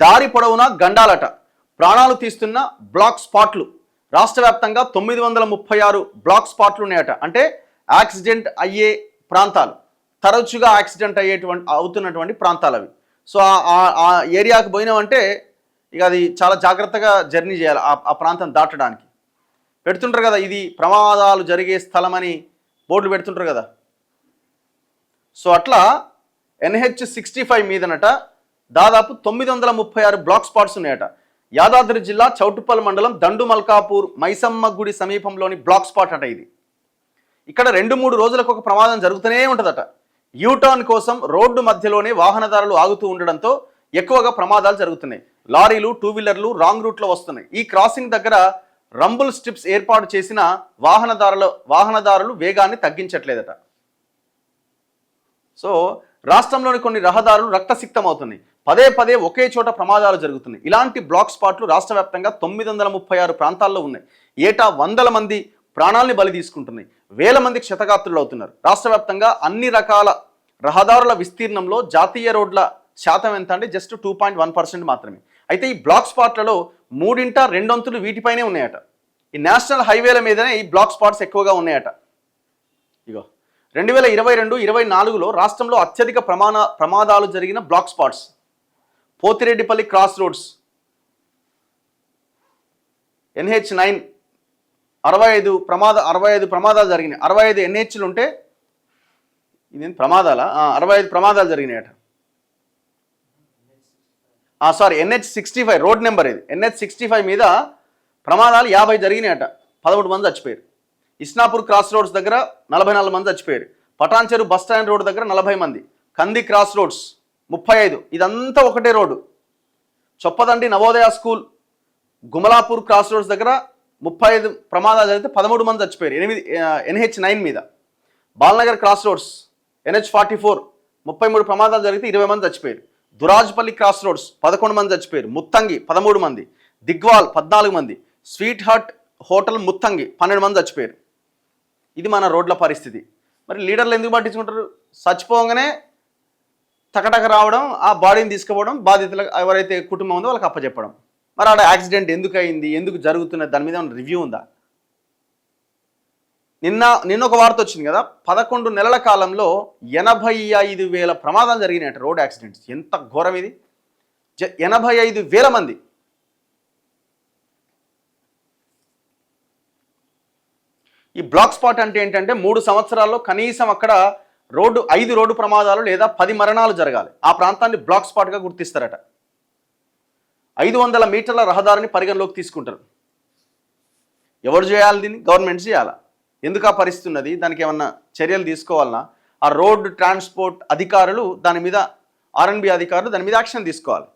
దారి పొడవునా గండాలట, ప్రాణాలు తీస్తున్న బ్లాక్ స్పాట్లు. రాష్ట్ర వ్యాప్తంగా 936 బ్లాక్ స్పాట్లు ఉన్నాయట. అంటే యాక్సిడెంట్ అయ్యే ప్రాంతాలు, తరచుగా యాక్సిడెంట్ అవుతున్నటువంటి ప్రాంతాలు అవి. సో ఆ ఏరియాకి పోయినామంటే ఇక అది చాలా జాగ్రత్తగా జర్నీ చేయాలి ఆ ప్రాంతం దాటడానికి. పెడుతుంటారు కదా, ఇది ప్రమాదాలు జరిగే స్థలం అని బోర్డులు పెడుతుంటారు కదా. సో అట్లా NH65 మీదనట దాదాపు 936 బ్లాక్ స్పాట్స్ ఉన్నాయట. యాదాద్రి జిల్లా చౌటుప్పల్ మండలం దండుమల్కాపూర్ మైసమ్మ గుడి సమీపంలోని బ్లాక్ స్పాట్ అట ఇది. ఇక్కడ 2-3 రోజులకు ఒక ప్రమాదం జరుగుతూనే ఉంటుందట. యూటర్న్ కోసం రోడ్డు మధ్యలోనే వాహనదారులు ఆగుతూ ఉండడంతో ఎక్కువగా ప్రమాదాలు జరుగుతున్నాయి. లారీలు, 2 వీలర్లు రాంగ్ రూట్లో వస్తున్నాయి. ఈ క్రాసింగ్ దగ్గర రంబుల్ స్ట్రిప్స్ ఏర్పాటు చేసిన వాహనదారులు వేగాన్ని తగ్గించట్లేదట. సో రాష్ట్రంలోని కొన్ని రహదారులు రక్తసిక్తం అవుతున్నాయి. పదే పదే ఒకే చోట ప్రమాదాలు జరుగుతున్నాయి. ఇలాంటి బ్లాక్ స్పాట్లు రాష్ట్ర వ్యాప్తంగా 936 ప్రాంతాల్లో ఉన్నాయి. ఏటా 100 మంది ప్రాణాలని బలి తీసుకుంటున్నాయి. 1000 మంది క్షతగాత్రులు అవుతున్నారు. రాష్ట్ర వ్యాప్తంగా అన్ని రకాల రహదారుల విస్తీర్ణంలో జాతీయ రోడ్ల శాతం ఎంత అంటే జస్ట్ 2.1% మాత్రమే. అయితే ఈ బ్లాక్ స్పాట్లలో 3/2 వీటిపైనే ఉన్నాయట. ఈ నేషనల్ హైవేల మీదనే ఈ బ్లాక్ స్పాట్స్ ఎక్కువగా ఉన్నాయట. ఇగో 2022-24లో రాష్ట్రంలో అత్యధిక ప్రమాదాలు జరిగిన black spots: Pothireddypalli cross roads NH9 65 ప్రమాదాలు జరిగినాయి. 65 NHలు ఉంటే ఇదేం ప్రమాదాలా? 65 ప్రమాదాలు జరిగినాయట. NH65 రోడ్ నెంబర్ ఇది. NH65 మీద ప్రమాదాలు 50 జరిగినాయట. 11 మంది చచ్చిపోయారు. ఇస్నాపూర్ క్రాస్ రోడ్స్ దగ్గర 44 మంది చచ్చిపోయారు. పటాన్చెరు బస్ స్టాండ్ రోడ్ దగ్గర 40 మంది. కంది క్రాస్ రోడ్స్ 35. ఇదంతా ఒకటే road. Choppadandi Navodaya school Gumalapur cross roads దగ్గర 35 ప్రమాదాలు జరిగితే 13 మంది చచ్చిపోయారు. NH9 మీద. బాల్నగర్ క్రాస్ రోడ్స్ NH44 33 ప్రమాదాలు జరిగితే 20 మంది చచ్చిపోయారు. దురాజ్పల్లి క్రాస్ రోడ్స్ 11 మంది చచ్చిపోయారు. ముత్తంగి 13 మంది. దిగ్వాల్ 14 మంది. స్వీట్ హార్ట్ హోటల్ ముత్తంగి 12 మంది చచ్చిపోయారు. ఇది మన రోడ్ల పరిస్థితి. మరి లీడర్లు ఎందుకు పట్టించుకుంటారు? చచ్చిపోగానే టకటక రావడం, ఆ బాడీని తీసుకుపోవడం, బాధితులకు ఎవరైతే కుటుంబం ఉందో వాళ్ళకి అప్పచెప్పడం. మరి ఆడ యాక్సిడెంట్ ఎందుకు అయింది, ఎందుకు జరుగుతున్నది, దాని మీద ఏమైనా రివ్యూ ఉందా? నిన్న ఒక వార్త వచ్చింది కదా, 11 నెలల కాలంలో 85,000 ప్రమాదాలు జరిగినాయట, రోడ్ యాక్సిడెంట్స్. ఎంత ఘోరం ఇది! 85,000 మంది. ఈ బ్లాక్ స్పాట్ అంటే ఏంటంటే 3 సంవత్సరాల్లో కనీసం అక్కడ 5 రోడ్డు ప్రమాదాలు లేదా 10 మరణాలు జరగాలి. ఆ ప్రాంతాన్ని బ్లాక్ స్పాట్గా గుర్తిస్తారట. 500 మీటర్ల రహదారిని పరిగణలోకి తీసుకుంటారు. ఎవరు చేయాలి దీన్ని? గవర్నమెంట్ చేయాలా? ఎందుకు ఆ పరిస్థితి ఉన్నది? దానికి ఏమన్నా చర్యలు తీసుకోవాలన్నా ఆ రోడ్ ట్రాన్స్పోర్ట్ అధికారులు దాని మీద, R&B అధికారులు దాని మీద యాక్షన్ తీసుకోవాలి.